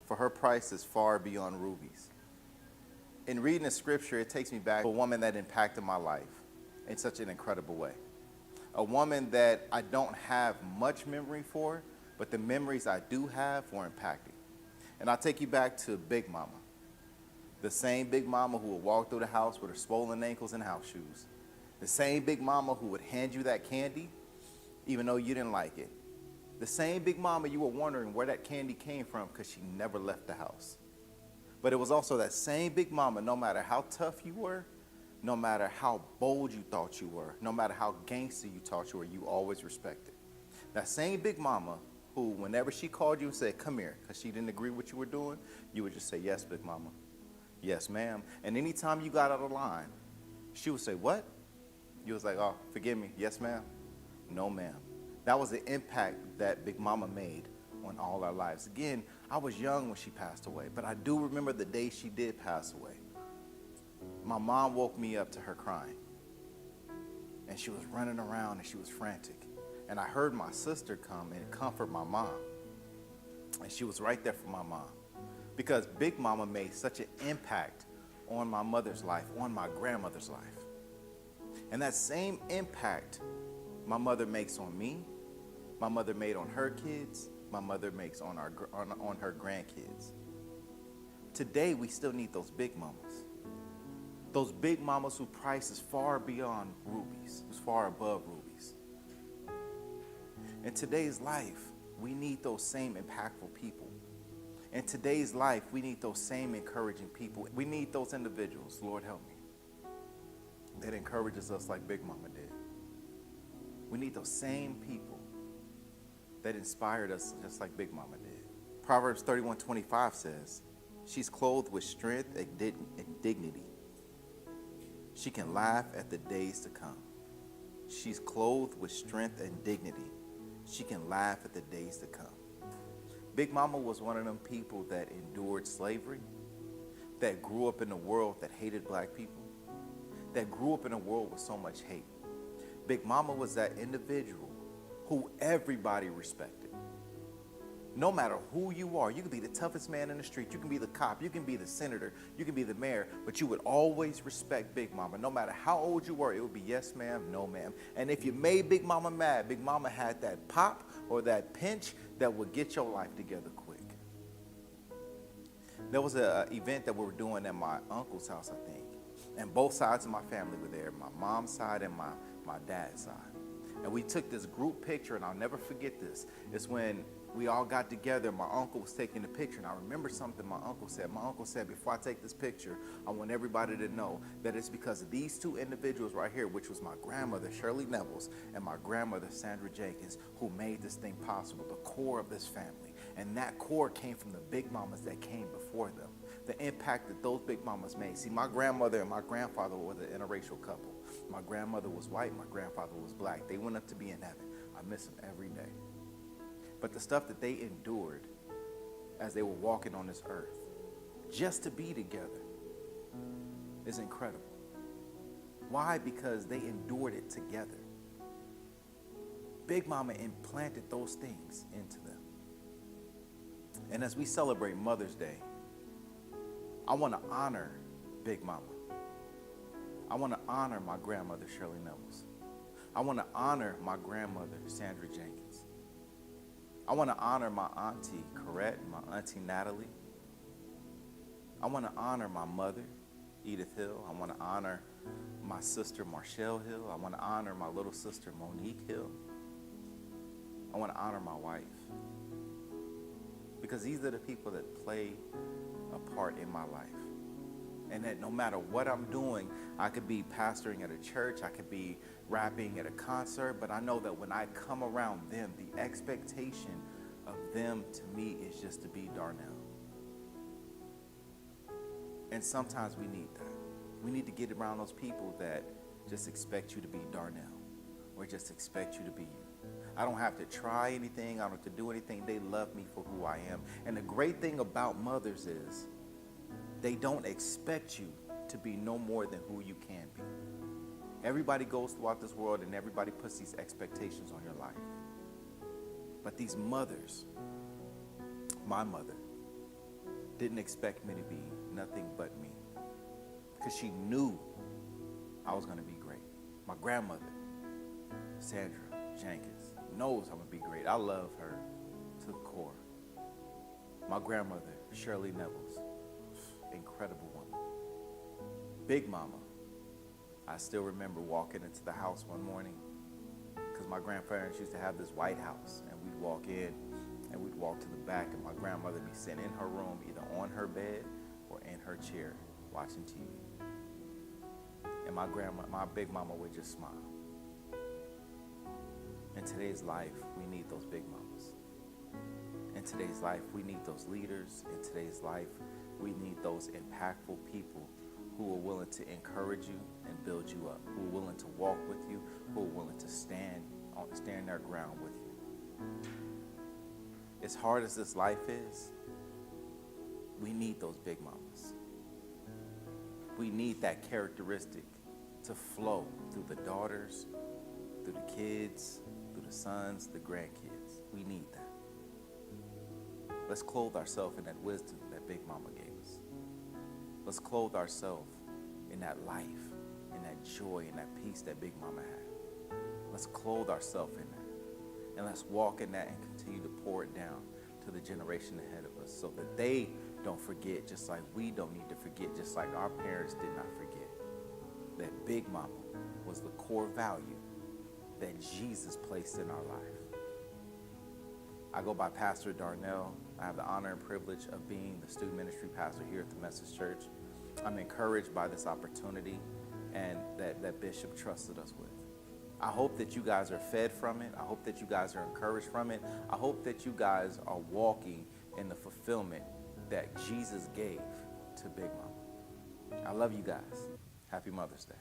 for her price is far beyond rubies. In reading the scripture, it takes me back to a woman that impacted my life in such an incredible way. A woman that I don't have much memory for, but the memories I do have were impacting. And I'll take you back to Big Mama. The same Big Mama who would walk through the house with her swollen ankles and house shoes. The same Big Mama who would hand you that candy even though you didn't like it. The same Big Mama you were wondering where that candy came from because she never left the house. But it was also that same Big Mama, no matter how tough you were, no matter how bold you thought you were, no matter how gangster you thought you were, you always respected. That same Big Mama who, whenever she called you and said, come here, because she didn't agree with what you were doing, you would just say, yes, Big Mama. Yes, ma'am. And anytime you got out of line, she would say, what? You was like, oh, forgive me. Yes, ma'am. No, ma'am. That was the impact that Big Mama made on all our lives. Again, I was young when she passed away, but I do remember the day she did pass away. My mom woke me up to her crying, and she was running around and she was frantic. And I heard my sister come and comfort my mom, and she was right there for my mom because Big Mama made such an impact on my mother's life, on my grandmother's life. And that same impact my mother makes on me, my mother made on her kids, my mother makes on her grandkids. Today, we still need those big mamas. Those big mamas whose price is far beyond rubies, who's far above rubies. In today's life, we need those same impactful people. In today's life, we need those same encouraging people. We need those individuals, Lord help me, that encourages us like Big Mama did. We need those same people that inspired us just like Big Mama did. Proverbs 31:25 says, she's clothed with strength and dignity. She can laugh at the days to come. She's clothed with strength and dignity. She can laugh at the days to come. Big Mama was one of them people that endured slavery, that grew up in a world that hated black people, that grew up in a world with so much hate. Big Mama was that individual who everybody respected. No matter who you are, you can be the toughest man in the street, you can be the cop, you can be the senator, you can be the mayor, but you would always respect Big Mama. No matter how old you were, it would be yes ma'am, no ma'am. And if you made Big Mama mad, Big Mama had that pop or that pinch that would get your life together quick. There was an event that we were doing at my uncle's house, I think. And both sides of my family were there, my mom's side and my dad's side. And we took this group picture, and I'll never forget this. It's when we all got together, my uncle was taking the picture, and I remember something my uncle said. My uncle said, before I take this picture, I want everybody to know that it's because of these two individuals right here, which was my grandmother, Shirley Nevels, and my grandmother, Sandra Jenkins, who made this thing possible, the core of this family. And that core came from the Big Mamas that came before them, the impact that those Big Mamas made. See, my grandmother and my grandfather were the interracial couple. My grandmother was white, my grandfather was black. They went up to be in heaven. I miss them every day. But the stuff that they endured as they were walking on this earth, just to be together, is incredible. Why? Because they endured it together. Big Mama implanted those things into them. And as we celebrate Mother's Day, I want to honor Big Mama. I want to honor my grandmother, Shirley Nevels. I want to honor my grandmother, Sandra Jenkins. I want to honor my auntie, Corette, and my auntie, Natalie. I want to honor my mother, Edith Hill. I want to honor my sister, Marshall Hill. I want to honor my little sister, Monique Hill. I want to honor my wife. Because these are the people that play a part in my life. And that no matter what I'm doing, I could be pastoring at a church, I could be rapping at a concert, but I know that when I come around them, the expectation of them to me is just to be Darnell. And sometimes we need that. We need to get around those people that just expect you to be Darnell or just expect you to be you. I don't have to try anything, I don't have to do anything. They love me for who I am. And the great thing about mothers is they don't expect you to be no more than who you can be. Everybody goes throughout this world and everybody puts these expectations on your life. But these mothers, my mother, didn't expect me to be nothing but me, because she knew I was going to be great. My grandmother, Sandra Jenkins, knows I'm going to be great. I love her to the core. My grandmother, Shirley Nevels, incredible woman. Big Mama, I still remember walking into the house one morning, because my grandparents used to have this White House, and we'd walk in and we'd walk to the back, and my grandmother would be sitting in her room, either on her bed or in her chair, watching TV. And my Big Mama would just smile. In today's life, we need those big mamas. In today's life, we need those leaders. In today's life, we need those impactful people who are willing to encourage you and build you up, who are willing to walk with you, who are willing to stand their ground with you. As hard as this life is, we need those big mamas. We need that characteristic to flow through the daughters, through the kids, through the sons, the grandkids. We need that. Let's clothe ourselves in that wisdom that Big Mama gave us. Let's clothe ourselves in that life, in that joy, in that peace that Big Mama had. Let's clothe ourselves in that. And let's walk in that and continue to pour it down to the generation ahead of us, so that they don't forget, just like we don't need to forget, just like our parents did not forget, that Big Mama was the core value that Jesus placed in our life. I go by Pastor Darnell. I have the honor and privilege of being the student ministry pastor here at the Message Church. I'm encouraged by this opportunity and that Bishop trusted us with. I hope that you guys are fed from it. I hope that you guys are encouraged from it. I hope that you guys are walking in the fulfillment that Jesus gave to Big Mama. I love you guys. Happy Mother's Day.